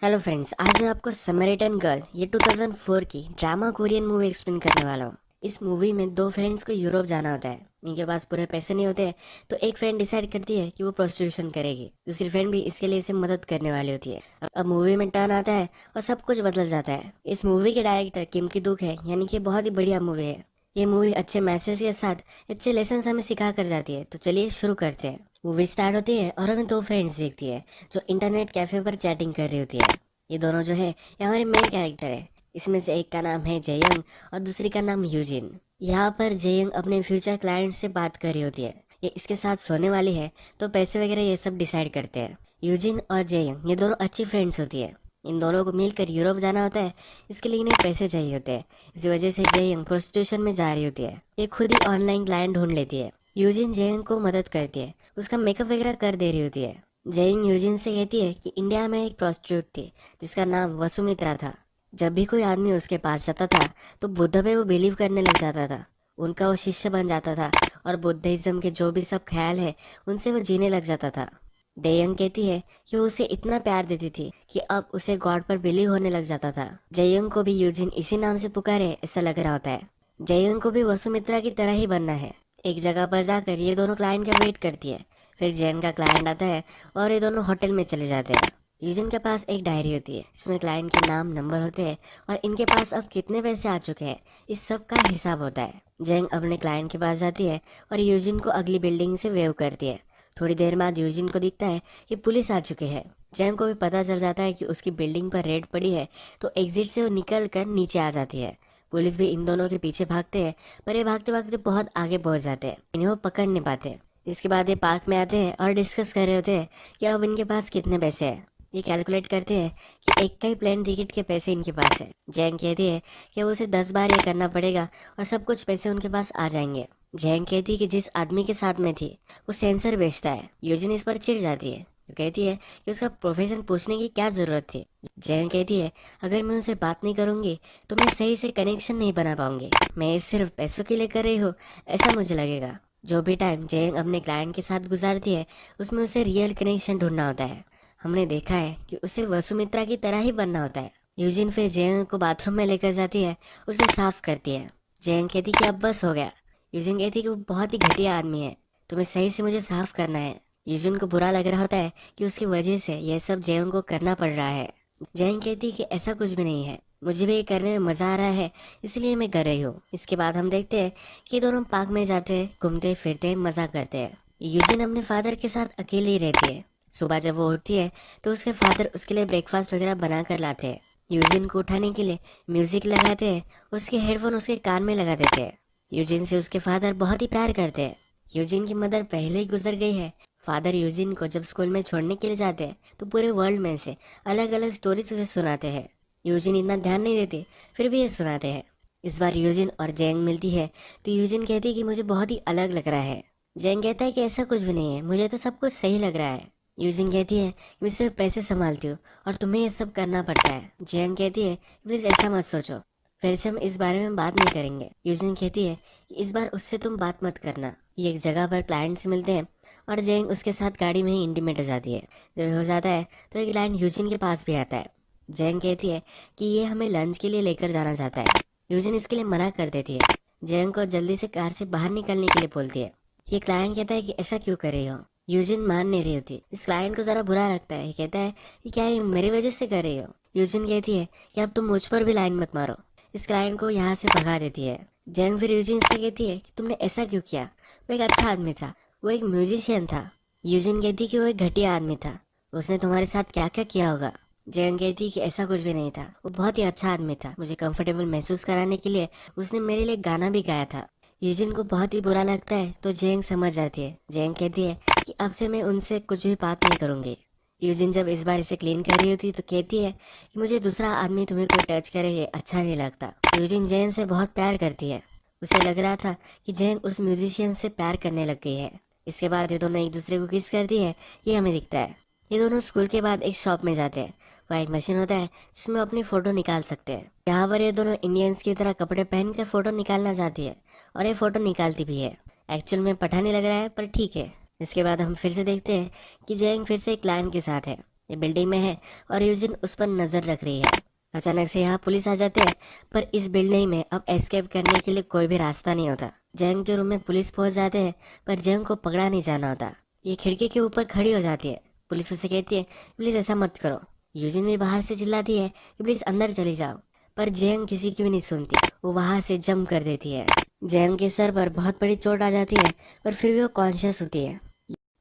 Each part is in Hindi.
हेलो फ्रेंड्स, आज मैं आपको समरिटन गर्ल ये 2004 की ड्रामा कोरियन मूवी एक्सप्लेन करने वाला हूँ। इस मूवी में दो फ्रेंड्स को यूरोप जाना होता है। इनके पास पूरे पैसे नहीं होते, तो एक फ्रेंड डिसाइड करती है कि वो प्रोस्टिट्यूशन करेगी। दूसरी फ्रेंड भी इसके लिए इसे मदद करने वाली होती है। अब मूवी में टर्न आता है और सब कुछ बदल जाता है। इस मूवी के डायरेक्टर किम की दुक है, यानी कि बहुत ही बढ़िया मूवी है। ये मूवी अच्छे मैसेज के साथ अच्छे लेसन हमें सिखा कर जाती है। तो चलिए शुरू करते हैं। मूवी स्टार्ट होती है और हमें दो फ्रेंड्स देखती है जो इंटरनेट कैफे पर चैटिंग कर रही होती है। ये दोनों जो है ये हमारे मेन कैरेक्टर है। इसमें से एक का नाम है जयंग और दूसरी का नाम यूजिन। यहाँ पर जयंग अपने फ्यूचर क्लाइंट से बात कर रही होती है। ये इसके साथ सोने वाली है, तो पैसे वगैरह ये सब डिसाइड करते हैं। यूजिन और जयंग ये दोनों अच्छी फ्रेंड्स होती है। इन दोनों को मिलकर यूरोप जाना होता है। इसके लिए इन्हें पैसे चाहिए होते हैं। इसी वजह से जयंग प्रोस्टिट्यूशन में जा रही होती है। ये खुद ही ऑनलाइन क्लाइंट ढूंढ लेती है। यूजिन जयंग को मदद करती है, उसका मेकअप वगैरह कर दे रही होती है। जयंग यूजिन से कहती है कि इंडिया में एक प्रोस्टिट्यूट थी जिसका नाम वसुमित्रा था। जब भी कोई आदमी उसके पास जाता था तो बुद्ध पे वो बिलीव करने लग जाता था। उनका वो शिष्य बन जाता था और बुद्धिज्म के जो भी सब ख्याल है उनसे वो जीने लग जाता था। जयंग कहती है कि वो उसे इतना प्यार देती थी कि अब उसे गॉड पर बिलीव होने लग जाता था। जयंग को भी यूजिन इसी नाम से पुकारे ऐसा लग रहा होता है। जयंग को भी वसुमित्रा की तरह ही बनना है। एक जगह पर जाकर ये दोनों क्लाइंट का वेट करती है। फिर जैन का क्लाइंट आता है और ये दोनों होटल में चले जाते हैं। यूजिन के पास एक डायरी होती है जिसमें क्लाइंट के नाम, नंबर होते हैं और इनके पास अब कितने पैसे आ चुके हैं इस सब का हिसाब होता है। जैंग अपने क्लाइंट के पास जाती है और यूजिन को अगली बिल्डिंग से वेव करती है। थोड़ी देर बाद यूजिन को दिखता है कि पुलिस आ चुके हैं। जैंग को भी पता चल जाता है कि उसकी बिल्डिंग पर रेड पड़ी है, तो एग्जिट से वो निकल कर नीचे आ जाती है। पुलिस भी इन दोनों के पीछे भागते हैं, पर ये भागते भागते बहुत आगे पहुंच जाते हैं। इन्हें वो पकड़ नहीं पाते। इसके बाद ये पार्क में आते हैं और डिस्कस कर रहे होते हैं कि अब इनके पास कितने पैसे हैं। ये कैलकुलेट करते हैं कि एक का ही प्लेन टिकट के पैसे इनके पास है। जैंग कहती है कि उसे 10 बार ये करना पड़ेगा और सब कुछ पैसे उनके पास आ जाएंगे। जैंग कहती है कि जिस आदमी के साथ में थी वो सेंसर बेचता है। यूजिन इस पर चिढ़ जाती है। वो कहती है कि उसका प्रोफेशन पूछने की क्या जरूरत थी। जैंग कहती है अगर मैं उनसे बात नहीं करूंगी तो मैं सही से कनेक्शन नहीं बना पाऊंगी। मैं ये सिर्फ पैसों के लिए कर रही हूँ ऐसा मुझे लगेगा। जो भी टाइम जयंग अपने क्लाइंट के साथ गुजारती है उसमें उसे रियल कनेक्शन ढूंढना होता है। हमने देखा है कि उसे वसुमित्रा की तरह ही बनना होता है। यूजिन फिर जयंग को बाथरूम में लेकर जाती है, उसे साफ करती है। जयंग कहती कि अब बस हो गया। यूजिन कहती कि वो बहुत ही घटिया आदमी है, तुम्हें सही से मुझे साफ करना है। यूजिन को बुरा लग रहा होता है कि उसकी वजह से यह सब जयंग को करना पड़ रहा है। जयंग कहती कि ऐसा कुछ भी नहीं है, मुझे भी ये करने में मजा आ रहा है इसलिए मैं कर रही हूँ। इसके बाद हम देखते हैं कि दोनों पार्क में जाते हैं, घूमते फिरते मजा करते हैं। यूजिन अपने फादर के साथ अकेले ही रहती है। सुबह जब वो उठती है तो उसके फादर उसके लिए ब्रेकफास्ट वगैरह बना कर लाते हैं। यूजिन को उठाने के लिए म्यूजिक लगाते हैं, उसके हेडफोन उसके कान में लगा देते हैं। यूजिन से उसके फादर बहुत ही प्यार करते हैं। यूजिन की मदर पहले ही गुजर गई है। फादर यूजिन को जब स्कूल में छोड़ने के लिए जाते हैं तो पूरे वर्ल्ड में से अलग अलग स्टोरीज उसे सुनाते हैं। यूजिन इतना ध्यान नहीं देते, फिर भी ये सुनाते हैं। इस बार यूजिन और जैंग मिलती है तो यूजिन कहती है कि मुझे बहुत ही अलग लग रहा है। जैंग कहता है कि ऐसा कुछ भी नहीं है, मुझे तो सब कुछ सही लग रहा है। यूजिन कहती है कि मैं सिर्फ पैसे संभालती हूँ और तुम्हें ये सब करना पड़ता है। जैंग कहती है प्लीज ऐसा मत सोचो, फिर से हम इस बारे में बात नहीं करेंगे। यूजिन कहती है कि इस बार उससे तुम बात मत करना। ये एक जगह पर क्लाइंट से मिलते हैं और जैंग उसके साथ गाड़ी में ही इंटीमेट हो जाती है। जब हो जाता है तो एक क्लाइंट यूजिन के पास भी आता है। जैंग कहती है कि ये हमें लंच के लिए लेकर जाना चाहता है। यूजिन इसके लिए मना कर देती है। जैंग को जल्दी से कार से बाहर निकलने के लिए बोलती है। ये क्लाइंट कहता है कि ऐसा क्यों कर रही हो। यूजिन मान नहीं रही होती। इस क्लाइंट को जरा बुरा लगता है। ये कहता है कि क्या ये मेरी वजह से कर रही हो। यूजिन कहती है कि अब तुम मुझ पर भी लाइन मत मारो। इस क्लाइंट को यहाँ से भगा देती है। जैंग फिर यूजिन से कहती है कि तुमने ऐसा क्यों किया, वो एक अच्छा आदमी था, वो एक म्यूजिशियन था। यूजिन कहती कि वो एक घटिया आदमी था, उसने तुम्हारे साथ क्या क्या किया होगा। जैंग कहती कि ऐसा कुछ भी नहीं था, वो बहुत ही अच्छा आदमी था, मुझे कंफर्टेबल महसूस कराने के लिए उसने मेरे लिए गाना भी गाया था। यूजिन को बहुत ही बुरा लगता है तो जैंग समझ जाती है। जैंग कहती है कि अब से मैं उनसे कुछ भी बात नहीं करूंगी। यूजिन जब इस बार इसे क्लीन कर रही होती तो कहती है कि मुझे दूसरा आदमी तुम्हें कोई टच करे ये अच्छा नहीं लगता। यूजिन जैन से बहुत प्यार करती है। उसे लग रहा था कि जैन उस म्यूजिशियन से प्यार करने लग गई है। इसके बाद ये दोनों एक दूसरे को किस करती है ये हमें दिखता है। ये दोनों स्कूल के बाद एक शॉप में जाते हैं। वहाँ एक मशीन होता है जिसमें अपनी फोटो निकाल सकते हैं। यहाँ पर ये दोनों इंडियंस की तरह कपड़े पहन कर फोटो निकालना चाहती है और ये फोटो निकालती भी है। एक्चुअल में पठानी लग रहा है पर ठीक है। इसके बाद हम फिर से देखते हैं कि जैंग फिर से एक क्लाइंट के साथ है। ये बिल्डिंग में है और यूजिन उस पर नजर रख रही है। अचानक से यहाँ पुलिस आ जाते हैं, पर इस बिल्डिंग में अब एस्केप करने के लिए कोई भी रास्ता नहीं होता। जंग के रूम में पुलिस पहुंच जाते हैं, पर जंग को पकड़ा नहीं जाना होता। ये खिड़की के ऊपर खड़ी हो जाती है। पुलिस उसे कहती है, प्लीज ऐसा मत करो। यूजिन भी बाहर से चिल्लाती है कि प्लीज अंदर चली जाओ, पर जंग किसी की भी नहीं सुनती। वो वहां से जंप कर देती है। जंग के सर पर बहुत बड़ी चोट आ जाती है, पर फिर भी वो कॉन्शियस होती है।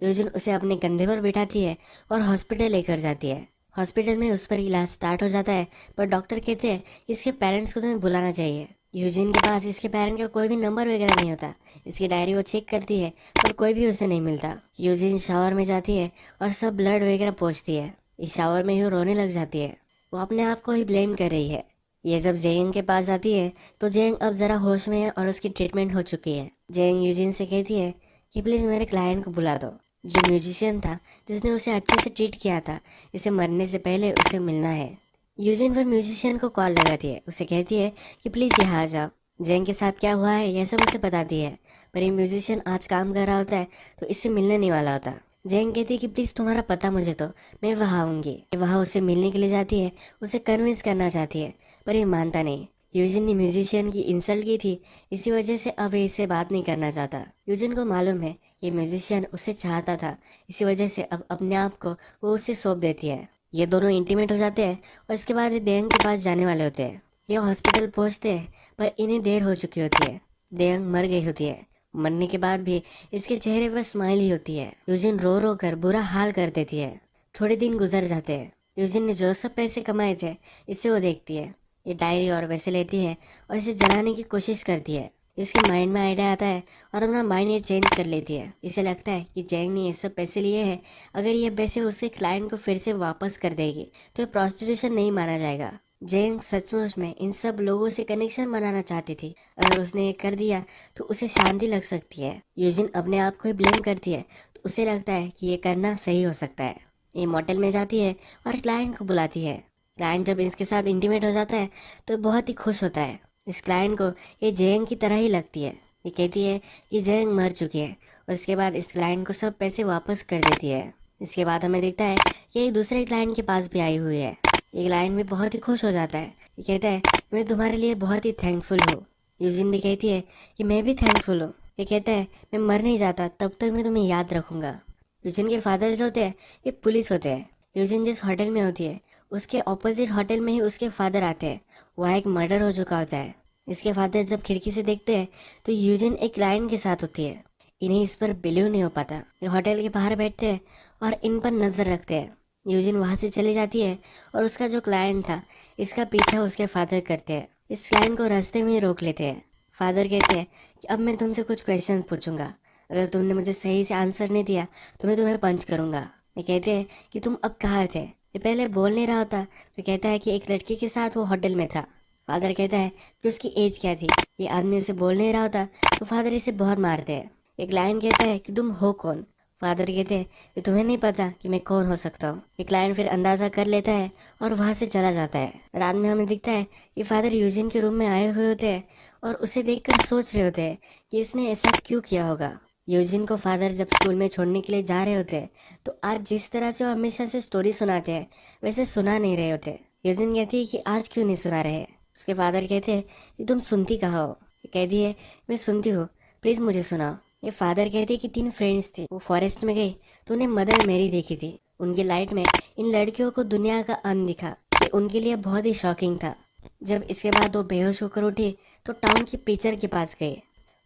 यूजिन उसे अपने कंधे पर बिठाती है और हॉस्पिटल लेकर जाती है। हॉस्पिटल में उस पर इलाज स्टार्ट हो जाता है, पर डॉक्टर कहते हैं इसके पेरेंट्स को तुम्हें बुलाना चाहिए। यूजिन के पास इसके पेरेंट का कोई भी नंबर वगैरह नहीं होता। इसकी डायरी वो चेक करती है, पर कोई भी उसे नहीं मिलता। यूजिन शावर में जाती है और सब ब्लड वगैरह पोंछती है। इस शावर में ही वो रोने लग जाती है। वो अपने आप को ही ब्लेम कर रही है। ये जब जेंग के पास आती है तो जेंग अब जरा होश में है और उसकी ट्रीटमेंट हो चुकी है। जेंग यूजिन से कहती है कि प्लीज मेरे क्लाइंट को बुला दो, जो म्यूजिशियन था जिसने उसे अच्छे से ट्रीट किया था। इसे मरने से पहले उसे मिलना है। यूजिन फिर म्यूजिशियन को कॉल लगाती है। उसे कहती है कि प्लीज यहाँ आ जाओ। जेंग के साथ क्या हुआ है यह सब उसे बताती है, पर ये म्यूजिशियन आज काम कर रहा होता है तो इससे मिलने नहीं वाला होता। जेंग कहती है कि प्लीज तुम्हारा पता मुझे दो, मैं वहाँ आऊंगी। वहाँ उसे मिलने के लिए जाती है, उसे कन्विंस करना चाहती है, पर ये मानता नहीं। यूजिन ने म्यूजिशियन की इंसल्ट की थी, इसी वजह से अब ये इससे बात नहीं करना चाहता। यूजिन को मालूम है कि म्यूजिशियन उसे चाहता था, इसी वजह से अब अपने आप को वो उसे सौंप देती है। ये दोनों इंटीमेट हो जाते हैं और इसके बाद ये देयंग के पास जाने वाले होते हैं। ये हॉस्पिटल पहुंचते हैं, पर इन्हें देर हो चुकी होती है। देयंग मर गई होती है। मरने के बाद भी इसके चेहरे पर स्माइल ही होती है। यूजिन रो रो कर बुरा हाल कर देती है। थोड़े दिन गुजर जाते हैं। यूजिन ने जो सब पैसे कमाए थे इसे वो देखती है। ये डायरी और पैसे लेती है और इसे जलाने की कोशिश करती है। इसके माइंड में आइडिया आता है और अपना माइंड ये चेंज कर लेती है। इसे लगता है कि जैंग ने ये सब पैसे लिए हैं, अगर ये पैसे उसके क्लाइंट को फिर से वापस कर देगी तो ये प्रोस्टिट्यूशन नहीं माना जाएगा। जैंग सचमुच में इन सब लोगों से कनेक्शन बनाना चाहती थी। अगर उसने ये कर दिया तो उसे शांति लग सकती है। यूजिन अपने आप को ही ब्लेम करती है, तो उसे लगता है कि ये करना सही हो सकता है। ये मोटेल में जाती है और क्लाइंट को बुलाती है। क्लाइंट जब इसके साथ इंटीमेट हो जाता है तो बहुत ही खुश होता है। इस क्लाइंट को ये जैंग की तरह ही लगती है। ये कहती है कि जैंग मर चुकी है और इसके बाद इस क्लाइंट को सब पैसे वापस कर देती है। इसके बाद हमें दिखता है कि एक दूसरे क्लाइंट के पास भी आई हुई है। ये क्लाइंट भी बहुत ही खुश हो जाता है। ये कहता है मैं तुम्हारे लिए बहुत ही थैंकफुल हूँ। यूजिन भी कहती है कि मैं भी थैंकफुल हूँ। ये कहता है मैं मर नहीं जाता तब तक मैं तुम्हें याद रखूंगा। यूजिन के फादर जो होते हैं ये पुलिस होते हैं। यूजिन जिस होटल में होती है उसके ऑपोजिट होटल में ही उसके फादर आते हैं। वहाँ एक मर्डर हो चुका होता है। इसके फादर जब खिड़की से देखते हैं तो यूजिन एक क्लाइंट के साथ होती है। इन्हें इस पर बिलीव नहीं हो पाता। ये होटल के बाहर बैठते हैं और इन पर नजर रखते हैं। यूजिन वहाँ से चली जाती है और उसका जो क्लाइंट था इसका पीछा उसके फादर करते हैं। इस क्लाइंट को रास्ते में ही रोक लेते हैं। फादर कहते हैं कि अब मैं तुमसे कुछ क्वेश्चन पूछूंगा, अगर तुमने मुझे सही से आंसर नहीं दिया तो मैं तुम्हें पंच करूंगा। ये कहते हैं कि तुम अब कहाँ थे। ये पहले बोल नहीं रहा होता, तो कहता है कि एक लड़की के साथ वो होटल में था। फादर कहता है कि उसकी एज क्या थी। ये आदमी उसे बोल नहीं रहा होता तो फादर इसे बहुत मारते हैं। एक क्लाइंट कहता है कि तुम हो कौन। फादर कहते हैं कि तुम्हें नहीं पता कि मैं कौन हो सकता हूँ। ये क्लाइंट फिर अंदाजा कर लेता है और वहाँ से चला जाता है। रात में हमें दिखता है कि फादर यूजिन के रूम में आए हुए होते हैं और उसे देखकर सोच रहे होते हैं कि इसने ऐसा क्यों किया होगा। यूजिन को फादर जब स्कूल में छोड़ने के लिए जा रहे होते हैं तो आज जिस तरह से वो हमेशा से स्टोरी सुनाते हैं वैसे सुना नहीं रहे होते। यूजिन कहती है कि आज क्यों नहीं सुना रहे। उसके फादर कहते हैं कि तुम सुनती कहाँ हो। कहती है मैं सुनती हूँ, प्लीज़ मुझे सुनाओ। ये फादर कहते हैं कि 3 फ्रेंड्स थी, वो फॉरेस्ट में गई तो उन्हें मदर मेरी देखी थी। उनकी लाइट में इन लड़कियों को दुनिया का अंत दिखा। ये उनके लिए बहुत ही शॉकिंग था। जब इसके बाद वो बेहोश होकर उठी तो टाउन की टीचर के पास गए।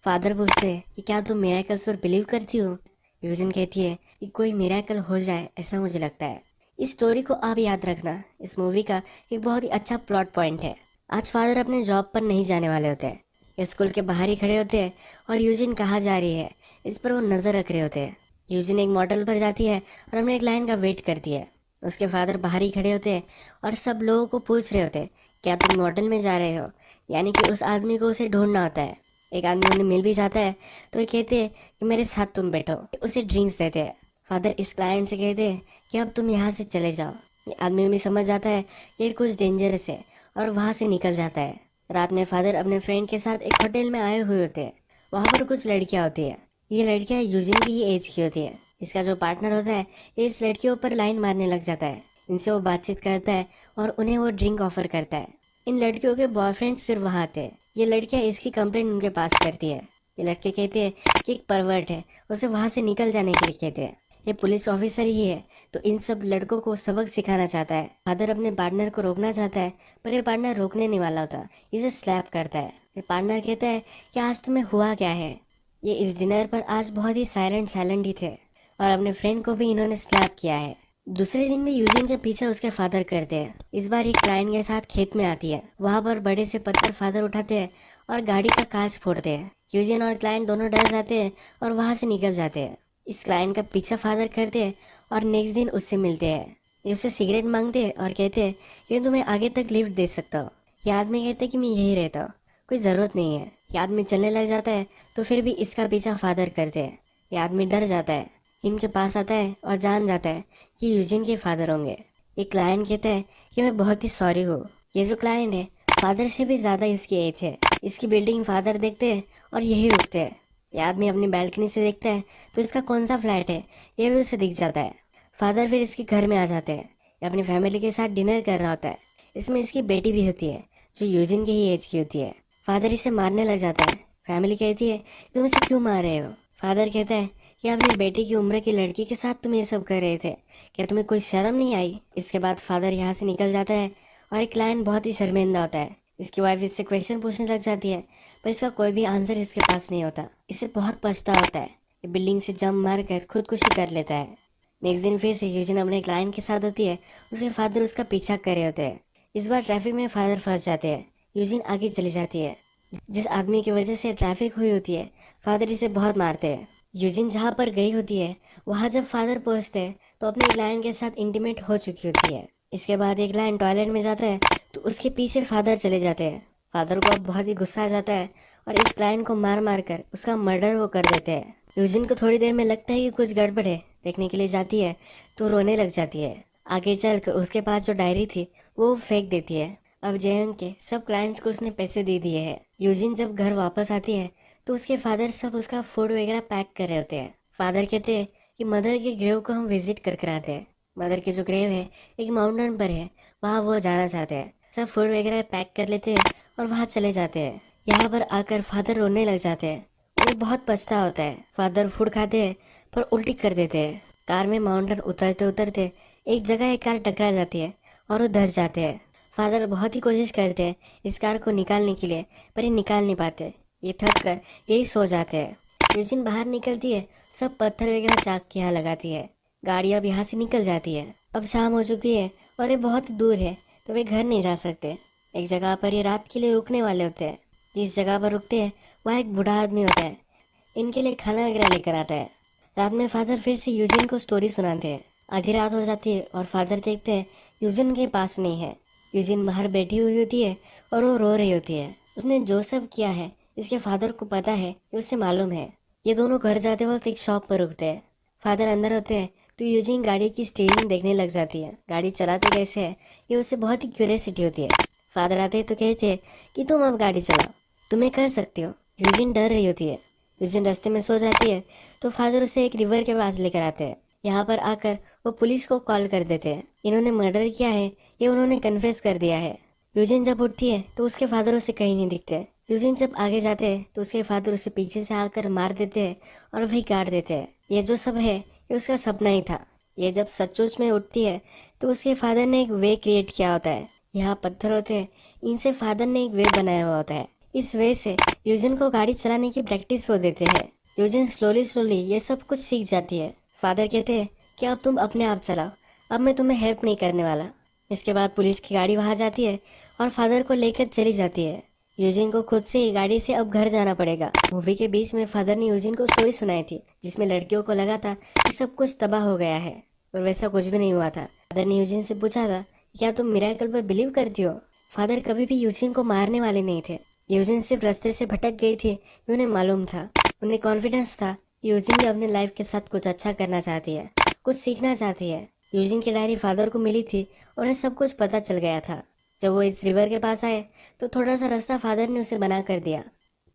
फादर पूछते हैं कि क्या तुम मिरेकल्स पर बिलीव करती हो। यूजिन कहती है कि कोई मिरेकल हो जाए ऐसा मुझे लगता है। इस स्टोरी को आप याद रखना, इस मूवी का एक बहुत ही अच्छा प्लॉट पॉइंट है। आज फादर अपने जॉब पर नहीं जाने वाले होते हैं। ये स्कूल के बाहर ही खड़े होते हैं और यूजिन कहाँ जा रही है इस पर वो नज़र रख रहे होते हैं। यूजिन एक मॉडल पर जाती है और अपने एक लाइन का वेट करती है। उसके फादर बाहर ही खड़े होते हैं और सब लोगों को पूछ रहे होते हैं क्या तुम मॉडल में जा रहे हो, यानी कि उस आदमी को उसे ढूंढना होता है। एक आदमी उन्हें मिल भी जाता है तो ये कहते हैं कि मेरे साथ तुम बैठो। उसे ड्रिंक्स देते हैं। फादर इस क्लाइंट से कहते हैं कि अब तुम यहाँ से चले जाओ। ये आदमी भी समझ जाता है कि ये कुछ डेंजरस है और वहाँ से निकल जाता है। रात में फादर अपने फ्रेंड के साथ एक होटल में आए हुए होते हैं। वहाँ पर कुछ लड़कियाँ होती है। ये लड़कियाँ यूजिन की ही एज की होती है। इसका जो पार्टनर होता है ये इस लड़कियों पर लाइन मारने लग जाता है। इनसे वो बातचीत करता है और उन्हें वो ड्रिंक ऑफर करता है। इन लड़कियों के बॉयफ्रेंड सिर्फ वहाँ थे। ये लड़कियाँ इसकी कंप्लेंट उनके पास करती है। ये लड़के कहते हैं कि एक परवर्ट है, उसे वहाँ से निकल जाने के लिए कहते हैं। ये पुलिस ऑफिसर ही है, तो इन सब लड़कों को सबक सिखाना चाहता है। फादर अपने पार्टनर को रोकना चाहता है, पर ये पार्टनर रोकने नहीं वाला होता, इसे स्लैप करता है। ये पार्टनर कहता है कि आज तुम्हें हुआ क्या है। ये इस डिनर पर आज बहुत ही साइलेंट ही थे और अपने फ्रेंड को भी इन्होंने स्लैप किया है। दूसरे दिन भी यूजिन के पीछे उसके फादर करते हैं। इस बार एक क्लाइंट के साथ खेत में आती है। वहाँ पर बड़े से पत्थर फादर उठाते हैं और गाड़ी का कांच फोड़ते हैं। यूजिन और क्लाइंट दोनों डर जाते हैं और वहाँ से निकल जाते हैं। इस क्लाइंट का पीछा फादर करते हैं और नेक्स्ट दिन उससे मिलते हैं। ये उससे सिगरेट मांगते हैं और कहते हैं कि मैं तुम्हें आगे तक लिफ्ट दे सकता हूँ। ये आदमी कहते हैं कि मैं यही रहता हूँ, कोई ज़रूरत नहीं है। ये आदमी चलने लग जाता है तो फिर भी इसका पीछा फादर करते हैं। ये आदमी डर जाता है, इनके पास आता है और जान जाता है कि यूजिन के फादर होंगे। ये क्लाइंट कहता है कि मैं बहुत ही सॉरी हूँ। ये जो क्लाइंट है फादर से भी ज़्यादा इसकी एज है। इसकी बिल्डिंग फादर देखते हैं और यही रुकते हैं। ये आदमी अपनी बैल्कनी से देखता है तो इसका कौन सा फ्लैट है ये भी उसे दिख जाता है। फादर फिर इसके घर में आ जाते हैं। ये अपनी फैमिली के साथ डिनर कर रहा होता है। इसमें इसकी बेटी भी होती है जो यूजिन की ही एज की होती है। फादर इसे मारने लग जाता है। फैमिली कहती है तुम इसे क्यों मार रहे हो। फादर कहता है कि अपनी बेटी की उम्र की लड़की के साथ तुम ये सब कर रहे थे, क्या तुम्हें कोई शर्म नहीं आई। इसके बाद फादर यहाँ से निकल जाता है और एक क्लाइंट बहुत ही शर्मिंदा होता है। इसकी वाइफ इससे क्वेश्चन पूछने लग जाती है पर इसका कोई भी आंसर इसके पास नहीं होता। इसे बहुत पछता होता है। ये बिल्डिंग से जंप मार कर खुदकुशी कर लेता है। नेक्स्ट दिन फिर से यूजिन अपने क्लाइंट के साथ होती है। उसके फादर उसका पीछा कर रहे होते हैं। इस बार ट्रैफिक में फादर फंस जाते हैं। यूजिन आगे चली जाती है। जिस आदमी की वजह से ट्रैफिक हुई होती है फादर इसे बहुत मारते हैं। यूजिन जहाँ पर गई होती है वहाँ जब फादर पहुँचते हैं तो अपने क्लाइंट के साथ इंटीमेट हो चुकी होती है। इसके बाद एक क्लाइंट टॉयलेट में जाता है तो उसके पीछे फादर चले जाते हैं। फादर को अब बहुत ही गुस्सा आ जाता है और इस क्लाइंट को मार मार कर उसका मर्डर वो कर देते हैं। यूजिन को थोड़ी देर में लगता है कि कुछ गड़बड़ है, देखने के लिए जाती है तो रोने लग जाती है। आगे चलकर उसके पास जो डायरी थी वो फेंक देती है। अब जयंग के सब क्लाइंट्स को उसने पैसे दे दिए हैं। यूजिन जब घर वापस आती है तो उसके फादर सब उसका फूड वगैरह पैक कर रहे होते हैं। फादर कहते हैं कि मदर के ग्रेव को हम विजिट कर आते हैं। मदर के जो ग्रेव है एक माउंटेन पर है, वहाँ वो जाना चाहते हैं। सब फूड वगैरह पैक कर लेते हैं और वहाँ चले जाते हैं। यहाँ पर आकर फादर रोने लग जाते हैं। उन्हें बहुत पछता होता है। फादर फूड खाते हैं पर उल्टी कर देते हैं। कार में माउंटेन उतरते उतरते एक जगह एक कार टकरा जाती है और वो धंस जाते हैं। फादर बहुत ही कोशिश करते हैं इस कार को निकालने के लिए पर ये निकाल नहीं पाते। ये थक कर यही सो जाते हैं। यूजिन बाहर निकलती है, सब पत्थर वगैरह चाक के यहाँ लगाती है। गाड़ी अब यहाँ से निकल जाती है। अब शाम हो चुकी है और ये बहुत दूर है तो वे घर नहीं जा सकते। एक जगह पर ये रात के लिए रुकने वाले होते हैं। जिस जगह पर रुकते हैं वहाँ एक बूढ़ा आदमी होता है, इनके लिए खाना वगैरह लेकर आता है। रात में फादर फिर से यूजिन को स्टोरी सुनाते हैं। आधी रात हो जाती है और फादर देखते हैं यूजिन के पास नहीं है। यूजिन बाहर बैठी हुई होती है और वो रो रही होती है। उसने जो सब किया है इसके फादर को पता है, ये उससे मालूम है। ये दोनों घर जाते वक्त एक शॉप पर रुकते हैं। फादर अंदर होते हैं तो यूजिन गाड़ी की स्टीयरिंग देखने लग जाती है। गाड़ी चलाते कैसे है ये उसे बहुत ही क्यूरियोसिटी होती है। फादर आते हैं तो कहते हैं कि तुम अब गाड़ी चलाओ, तुम्हें कर सकती हो। यूजिन डर रही होती है। यूजिन रास्ते में सो जाती है तो फादर उसे एक रिवर के पास लेकर आते हैं। यहाँ पर आकर वो पुलिस को कॉल कर देते हैं। इन्होंने मर्डर किया है ये उन्होंने कन्फेस कर दिया है। यूजिन जब उठती है तो उसके फादर उसे कहीं नहीं दिखते। यूजिन जब आगे जाते हैं तो उसके फादर उसे पीछे से आकर मार देते हैं और वही काट देते हैं। ये जो सब है ये उसका सपना ही था। ये जब सचमुच में उठती है तो उसके फादर ने एक वे क्रिएट किया होता है। यहाँ पत्थर होते हैं, इनसे फादर ने एक वे बनाया हुआ होता है। इस वे से यूजिन को गाड़ी चलाने की प्रैक्टिस वो देते हैं। यूजिन स्लोली स्लोली ये सब कुछ सीख जाती है। फादर कहते हैं कि अब तुम अपने आप चलाओ, अब मैं तुम्हें हेल्प नहीं करने वाला। इसके बाद पुलिस की गाड़ी वहाँ जाती है और फादर को लेकर चली जाती है। यूजिन को खुद से ही गाड़ी से अब घर जाना पड़ेगा। मूवी के बीच में फादर ने यूजिन को स्टोरी सुनाई थी जिसमें लड़कियों को लगा था कि सब कुछ तबाह हो गया है, पर वैसा कुछ भी नहीं हुआ था। फादर ने यूजिन से पूछा था क्या तुम मिरेकल पर बिलीव करती हो। फादर कभी भी यूजिन को मारने वाले नहीं थे। यूजिन सिर्फ रास्ते से भटक गई थी, ये उन्हें मालूम था। उन्हें कॉन्फिडेंस था यूजिन भी अपने लाइफ के साथ कुछ अच्छा करना चाहती है, कुछ सीखना चाहती है। यूजिन की डायरी फादर को मिली थी, उन्हें सब कुछ पता चल गया था। जब वो इस रिवर के पास आए तो थोड़ा सा रास्ता फादर ने उसे बना कर दिया।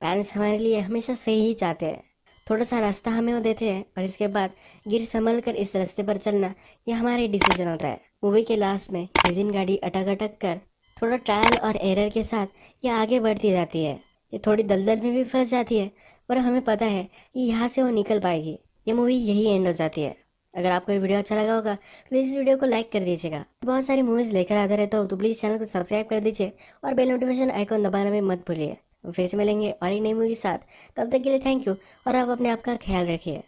पेरेंट्स हमारे लिए हमेशा सही ही चाहते हैं, थोड़ा सा रास्ता हमें वो देते हैं और इसके बाद गिर संभल कर इस रास्ते पर चलना ये हमारे डिसीजन होता है। मूवी के लास्ट में यूजिन गाड़ी अटक अटक कर थोड़ा ट्रायल और एरर के साथ ये आगे बढ़ती जाती है। ये थोड़ी दलदल में भी फंस जाती है, पर हमें पता है कि यहाँ से वो निकल पाएगी। ये मूवी यही एंड हो जाती है। अगर आपको ये वीडियो अच्छा लगा होगा तो प्लीज़ इस वीडियो को लाइक कर दीजिएगा। बहुत सारी मूवीज़ लेकर आता रहता हूँ, तो प्लीज़ चैनल को सब्सक्राइब कर दीजिए और बेल नोटिफिकेशन आइकॉन दबाना भी मत भूलिए। फिर से मिलेंगे और एक नई मूवी के साथ। तब तक के लिए थैंक यू और आप अपने आप का ख्याल रखिए।